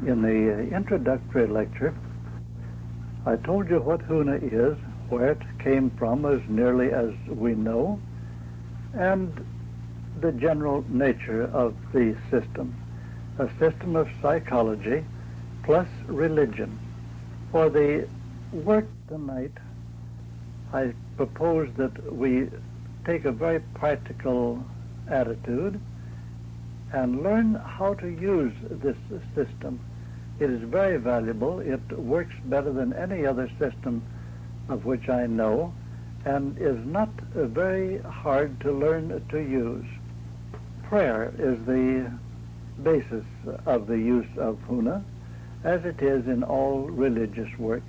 In the introductory lecture, I told you what Huna is, where it came from as nearly as we know, and the general nature of the system, a system of psychology plus religion. For the work tonight, I propose that we take a very practical attitude and learn how to use this system. It is very valuable. It works better than any other system of which I know, and is not very hard to learn to use. Prayer is the basis of the use of Huna, as it is in all religious work.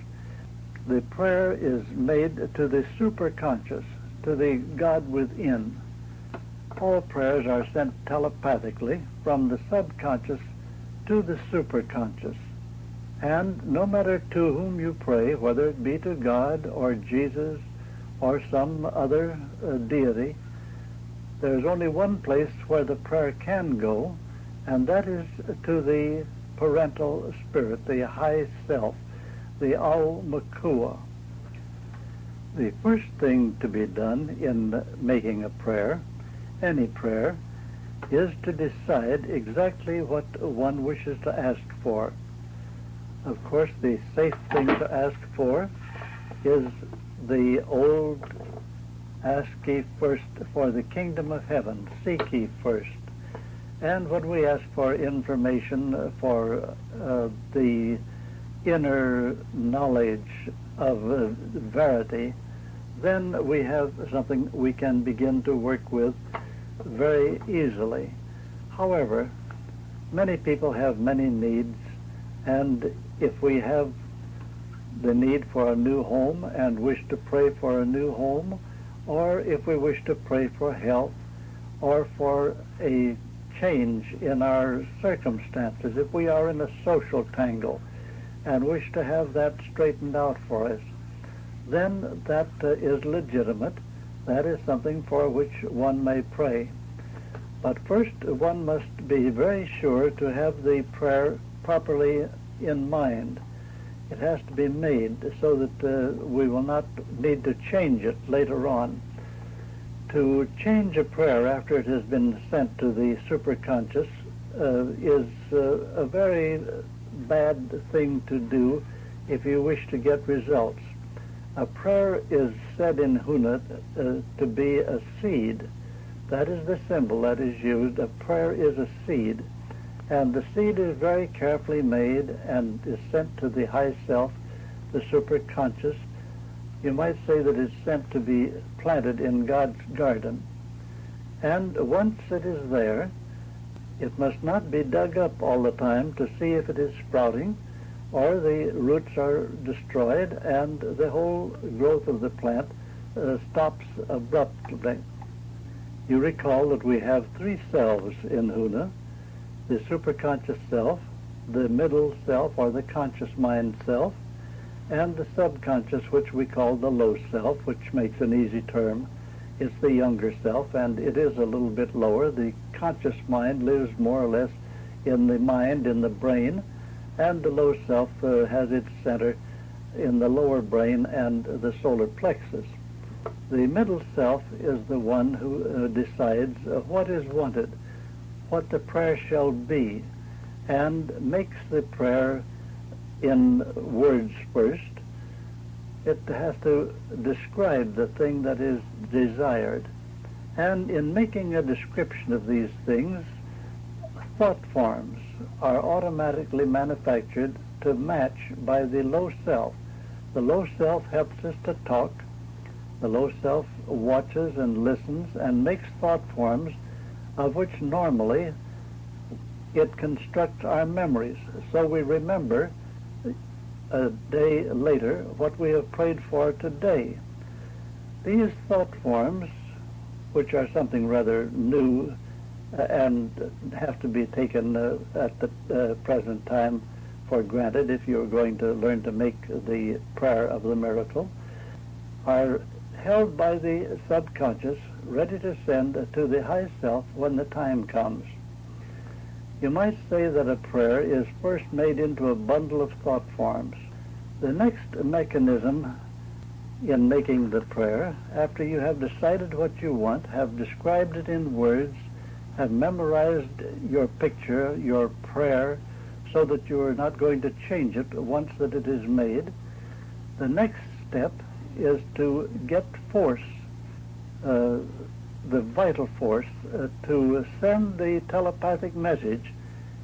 The prayer is made to the superconscious, to the God within. All prayers are sent telepathically from the subconscious to the superconscious. And no matter to whom you pray, whether it be to God or Jesus or some other deity, there's only one place where the prayer can go, and that is to the parental spirit, the high self, the Aumukua. The first thing to be done in making a prayer, any prayer, is to decide exactly what one wishes to ask for. Of course, the safe thing to ask for is the old ask ye first for the kingdom of heaven, seek ye first. And when we ask for information for the inner knowledge of verity, then we have something we can begin to work with very easily. However, many people have many needs, and if we have the need for a new home and wish to pray for a new home, or if we wish to pray for health or for a change in our circumstances, if we are in a social tangle and wish to have that straightened out for us, then that is legitimate. That is something for which one may pray. But first, one must be very sure to have the prayer properly in mind. It has to be made so that we will not need to change it later on. To change a prayer after it has been sent to the superconscious is a very bad thing to do if you wish to get results. A prayer is said in Huna to be a seed. That is the symbol that is used. A prayer is a seed. And the seed is very carefully made and is sent to the high self, the superconscious. You might say that it's sent to be planted in God's garden. And once it is there, it must not be dug up all the time to see if it is sprouting, or the roots are destroyed and the whole growth of the plant stops abruptly. You recall that we have three selves in Huna: the superconscious self, the middle self or the conscious mind self, and the subconscious, which we call the low self, which makes an easy term. It's the younger self, and it is a little bit lower. The conscious mind lives more or less in the mind, in the brain, and the low self has its center in the lower brain and the solar plexus. The middle self is the one who decides what is wanted, what the prayer shall be, and makes the prayer in words first. It has to describe the thing that is desired. And in making a description of these things, thought forms are automatically manufactured to match by the low self. The low self helps us to talk. The low self watches and listens and makes thought forms of which normally it constructs our memories. So we remember a day later what we have prayed for today. These thought forms, which are something rather new and have to be taken at the present time for granted if you're going to learn to make the prayer of the miracle, are held by the subconscious, ready to send to the high self when the time comes. You might say that a prayer is first made into a bundle of thought forms. The next mechanism in making the prayer, after you have decided what you want, have described it in words, have memorized your picture, your prayer, so that you are not going to change it once that it is made, the next step is to get force, the vital force, to send the telepathic message.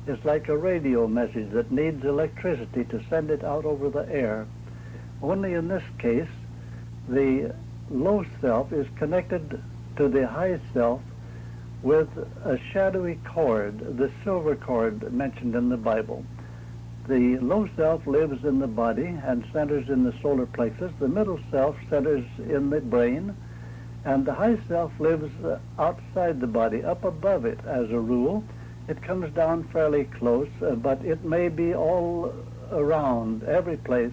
Is like a radio message that needs electricity to send it out over the air. Only in this case, the low self is connected to the high self with a shadowy cord, the silver cord mentioned in the Bible. The low self lives in the body and centers in the solar plexus. The middle self centers in the brain, and the high self lives outside the body, up above it as a rule. It comes down fairly close, but it may be all around, every place.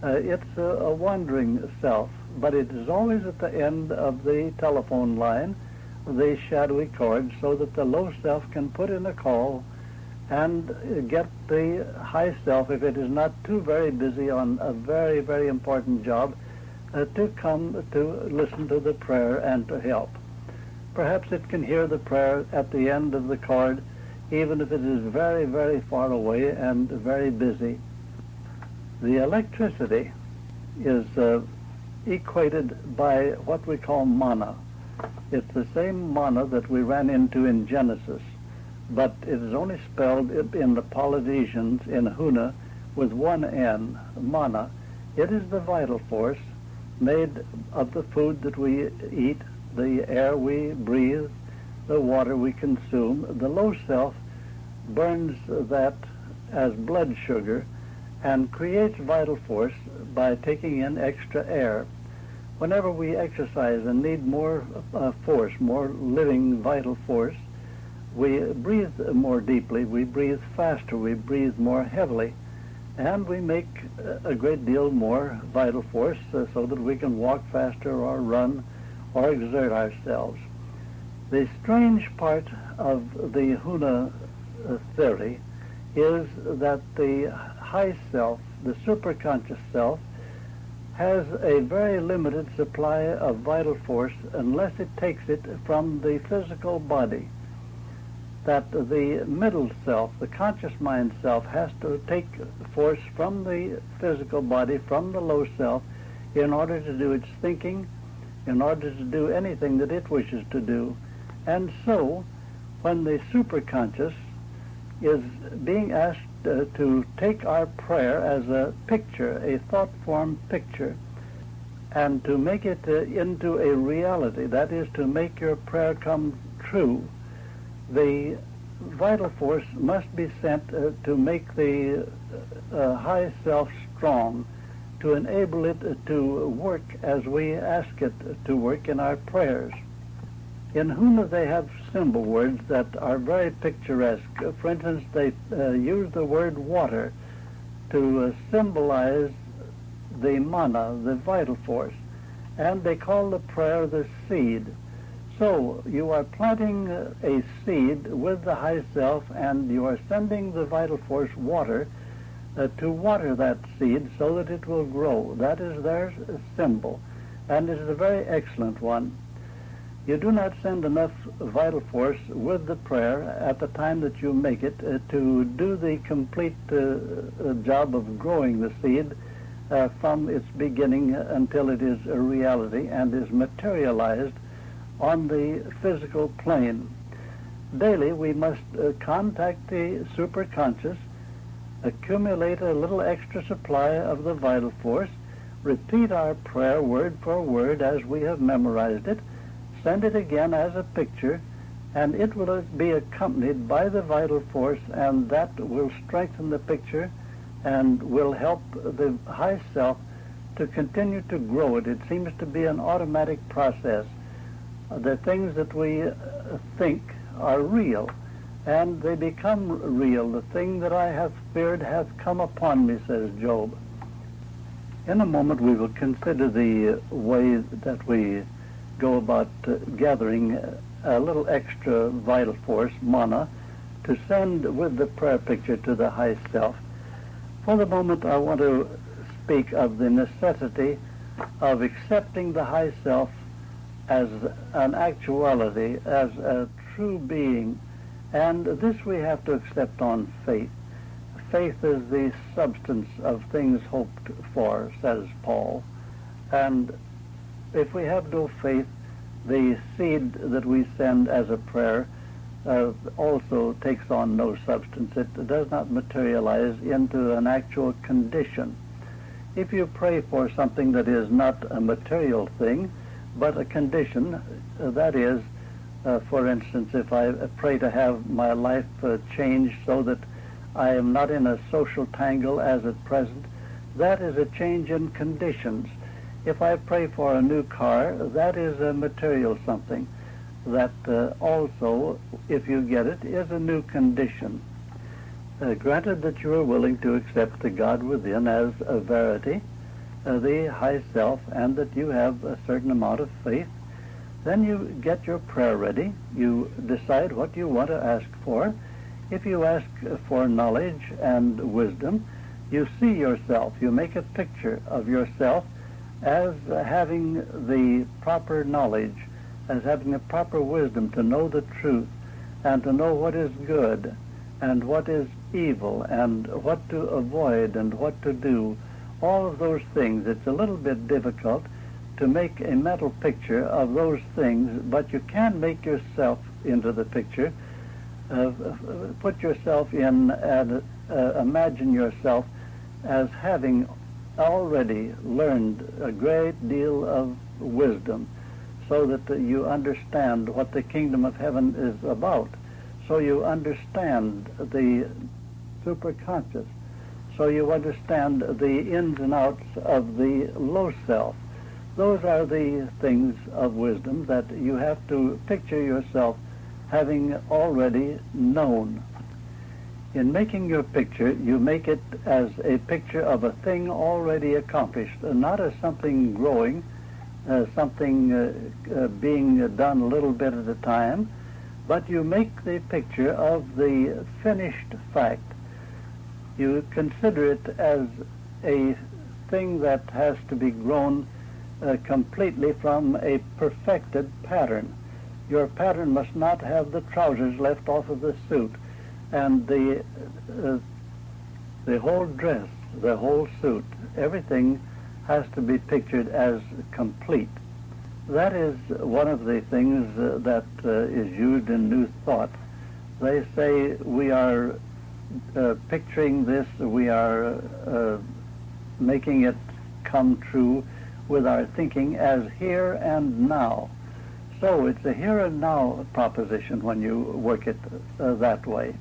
It's a wandering self, but it is always at the end of the telephone line, the shadowy cord, so that the low self can put in a call and get the high self, if it is not too very busy on a very, very important job, to come to listen to the prayer and to help. Perhaps it can hear the prayer at the end of the cord, even if it is very, very far away and very busy. The electricity is equated by what we call mana. It's the same mana that we ran into in Genesis, but it is only spelled in the Polynesians in Huna with one N, mana. It is the vital force made of the food that we eat, the air we breathe, the water we consume. The low self burns that as blood sugar and creates vital force by taking in extra air. Whenever we exercise and need more force, more living vital force, we breathe more deeply, we breathe faster, we breathe more heavily, and we make a great deal more vital force so that we can walk faster or run or exert ourselves. The strange part of the Huna theory is that the high self, the superconscious self, has a very limited supply of vital force unless it takes it from the physical body. That the middle self, the conscious mind self, has to take force from the physical body, from the low self, in order to do its thinking, in order to do anything that it wishes to do. And so, when the superconscious is being asked to take our prayer as a picture, a thought form picture, and to make it into a reality, that is, to make your prayer come true, the vital force must be sent to make the high self strong, to enable it to work as we ask it to work in our prayers. In Huna they have symbol words that are very picturesque. For instance, they use the word water to symbolize the mana, the vital force, and they call the prayer the seed. So you are planting a seed with the high self, and you are sending the vital force water to water that seed so that it will grow. That is their symbol, and it is a very excellent one. You do not send enough vital force with the prayer at the time that you make it to do the complete job of growing the seed from its beginning until it is a reality and is materialized on the physical plane. Daily we must contact the superconscious, accumulate a little extra supply of the vital force, repeat our prayer word for word as we have memorized it, send it again as a picture, and it will be accompanied by the vital force, and that will strengthen the picture and will help the high self to continue to grow it. It seems to be an automatic process. The things that we think are real, and they become real. The thing that I have feared hath come upon me, says Job. In a moment we will consider the way that we go about gathering a little extra vital force, mana, to send with the prayer picture to the high self. For the moment, I want to speak of the necessity of accepting the high self as an actuality, as a true being, and this we have to accept on faith. Faith is the substance of things hoped for, says Paul, and if we have no faith, the seed that we send as a prayer also takes on no substance. It does not materialize into an actual condition. If you pray for something that is not a material thing, but a condition, that is, for instance, if I pray to have my life changed so that I am not in a social tangle as at present, that is a change in conditions. If I pray for a new car, that is a material something. That also, if you get it, is a new condition. Granted that you are willing to accept the God within as a verity, the high self, and that you have a certain amount of faith, then you get your prayer ready. You decide what you want to ask for. If you ask for knowledge and wisdom, you see yourself. You make a picture of yourself as having the proper knowledge, as having the proper wisdom to know the truth and to know what is good and what is evil and what to avoid and what to do. All of those things. It's a little bit difficult to make a mental picture of those things, but you can make yourself into the picture. Put yourself in and imagine yourself as having already learned a great deal of wisdom, so that you understand what the kingdom of heaven is about. So you understand the superconscious. So you understand the ins and outs of the low self. Those are the things of wisdom that you have to picture yourself having already known. In making your picture, you make it as a picture of a thing already accomplished, not as something growing, something being done a little bit at a time, but you make the picture of the finished fact. You consider it as a thing that has to be grown completely from a perfected pattern. Your pattern must not have the trousers left off of the suit, and the whole dress, the whole suit, everything has to be pictured as complete. That is one of the things that is used in New Thought. They say we are picturing this, we are making it come true with our thinking as here and now. So it's a here and now proposition when you work it that way.